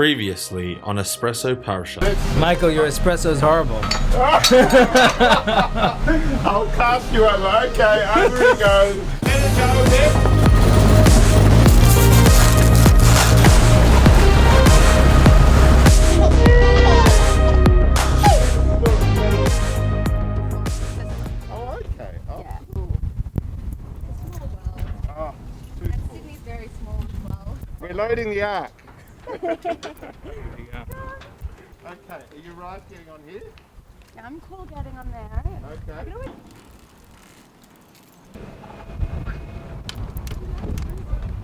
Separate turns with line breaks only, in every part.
Previously on Espresso Parasha.
Michael, your espresso is horrible.
I'll cast you over. Okay, over it goes. Let it go there. Oh, okay. Oh,
Yeah.
cool. Oh, too
And
cool.
Sydney's very small as well.
We're loading the ark.
There you go.
Okay, are you right getting on here?
Yeah, I'm cool getting on there.
Okay.
You know what?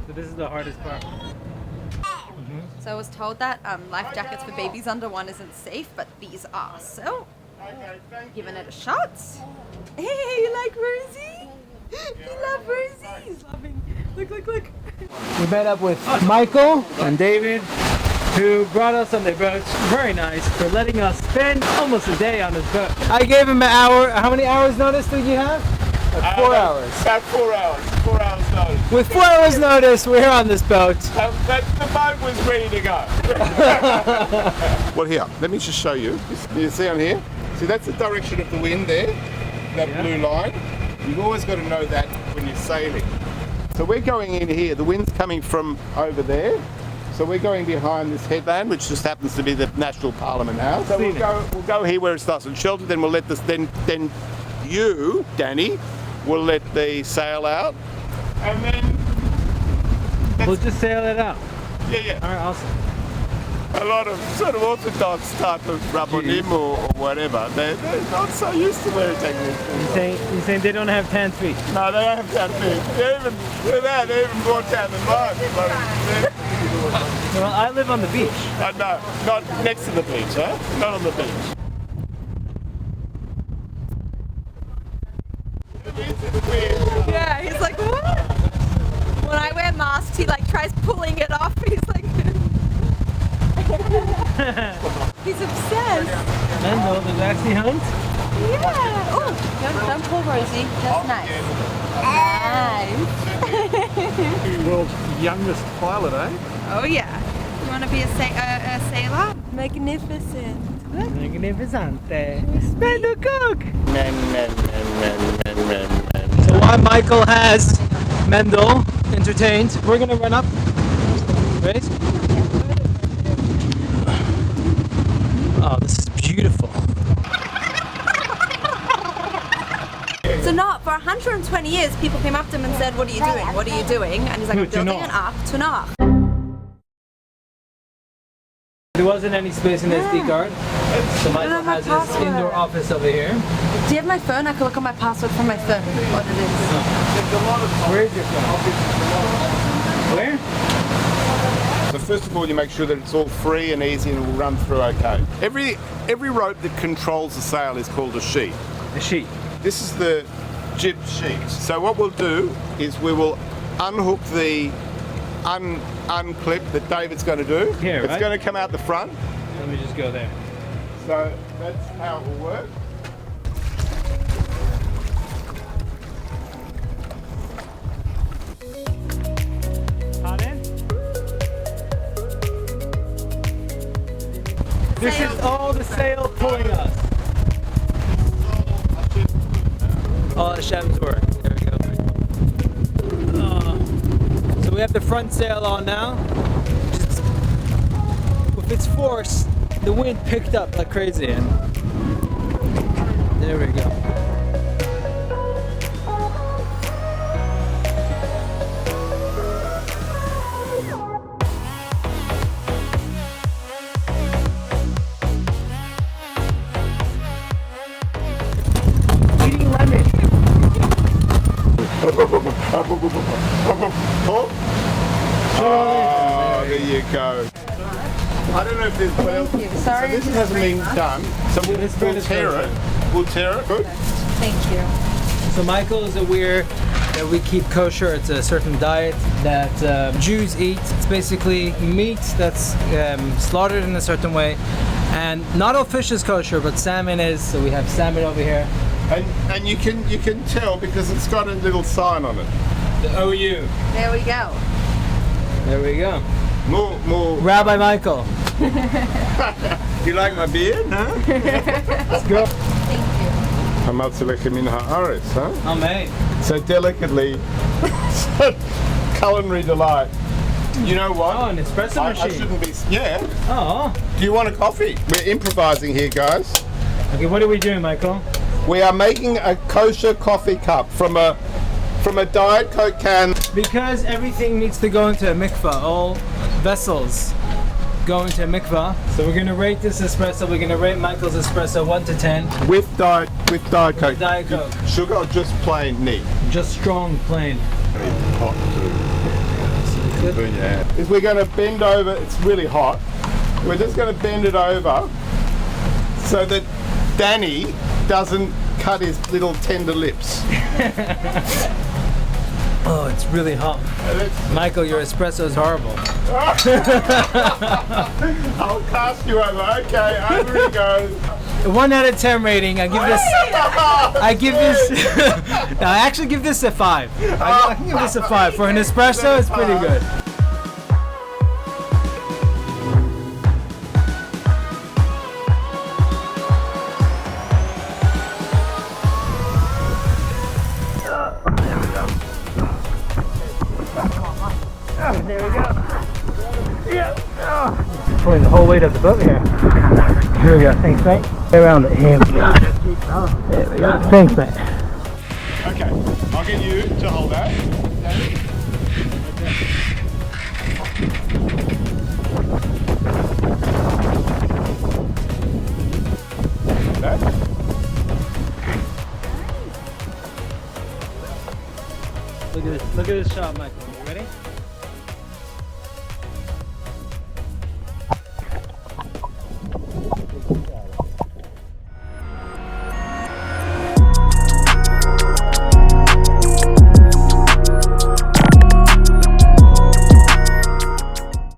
So this is the hardest part.
So I was told that life jackets for babies under 1 isn't safe, but these are. So,
Okay, thank you.
giving it a shot. Hey, you like Rosie? You love Rosie? He's loving. Look, look, look.
We met up with Michael and David, who brought us on their boats. Very nice for letting us spend almost a day on this boat. I gave him an hour. How many hours notice did you have? 4 hours.
About 4 hours. 4 hours notice.
With 4 hours notice, we're here on this boat.
But the boat was ready to go. Well, here, let me just show you. You see on here? See, that's the direction of the wind there, that blue line. You've always got to know that when you're sailing. So we're going in here. The wind's coming from over there. So we're going behind this headland, which just happens to be the National Parliament House. So we'll go here where it's nice and sheltered. Then we'll let this. Then you, Danny, will let the sail out, and then
We'll just sail it out.
yeah.
All right, awesome.
A lot of sort of Orthodox start to rub on him or whatever. They're not so used to wearing techniques.
You're saying they don't have 10 feet.
No, they don't have that big. They're even more down than mine.
Well, I live on the beach.
No, not next to the beach, huh? Not on the beach.
Yeah, he's like, what? When I wear masks, he like tries pulling it off. He's like, he's obsessed.
Mendel, does actually hunt?
Yeah. Oh, don't pull Rosie. Just nice. Nice.
World's youngest pilot, eh?
Oh yeah. You want to be a sailor? Magnificent. Look.
Magnificente. Mendel, cook!
Men.
So while Michael has Mendel entertained, we're gonna run up. Right? Oh, this is beautiful.
So not for 120 years, people came up to him and said, "What are you doing? What are you doing?" And he's like, "I'm building an ark to an ark."
There wasn't any space in the SD card, so Michael has his
password.
indoor office over here.
Do you have my phone? I can look at my password from my phone. What it is?
Where's your phone? Where?
So first of all, you make sure that it's all free and easy and will run through okay. Every rope that controls the sail is called a sheet.
A sheet.
This is the jib sheet. So what we'll do is we will unhook the unclip that David's going to do.
Here,
it's
right?
going to come out the front.
Let me just go there.
So that's how it will work.
Pardon? This is all the sail pulling us. All the Shem's work. There we go. So we have the front sail on now. Just, with its force, the wind picked up like crazy, and there we go. Eating lemon.
Oh, there you go. I don't know if there's what else.
Thank you. Sorry.
So this hasn't been done. So we'll tear it. We'll tear it. Good.
Thank you.
So Michael is aware that we keep kosher. It's a certain diet that Jews eat. It's basically meat that's slaughtered in a certain way. And not all fish is kosher, but salmon is. So we have salmon over here.
And you can tell because it's got a little sign on it.
The OU.
There we go.
There we go.
More.
Rabbi Michael.
You like my beard, huh?
Let's go.
Hamatzalech min haaretz, huh?
Amen.
So delicately, culinary delight. You know what?
Oh, an espresso
I
machine.
shouldn't be. Yeah.
Oh.
Do you want a coffee? We're improvising here, guys.
Okay, what are we doing, Michael?
We are making a kosher coffee cup from a Diet Coke can.
Because everything needs to go into a mikvah. All vessels go into a mikvah. So we're gonna rate this espresso. We're gonna rate Michael's espresso 1 to 10.
With Diet Coke.
Diet Coke.
Sugar or just plain neat?
Just strong, plain.
Hot too. Burn your hand. If we're going to bend over, it's really hot. We're just going to bend it over so that Danny doesn't cut his little tender lips.
Oh, it's really hot. Michael, your espresso is horrible.
I'll cast you over. Okay, over he goes.
1 out of 10 rating. I actually give this a 5. I can give this a 5. For an espresso, it's pretty good. There we go. Yeah. Oh. Pulling the whole weight of the boat here. Here we go. Thanks, mate. Stay around it. Here we go. There we go. Thanks, mate.
Okay, I'll get you to hold that. That.
Look at this. Look at this shot, Michael.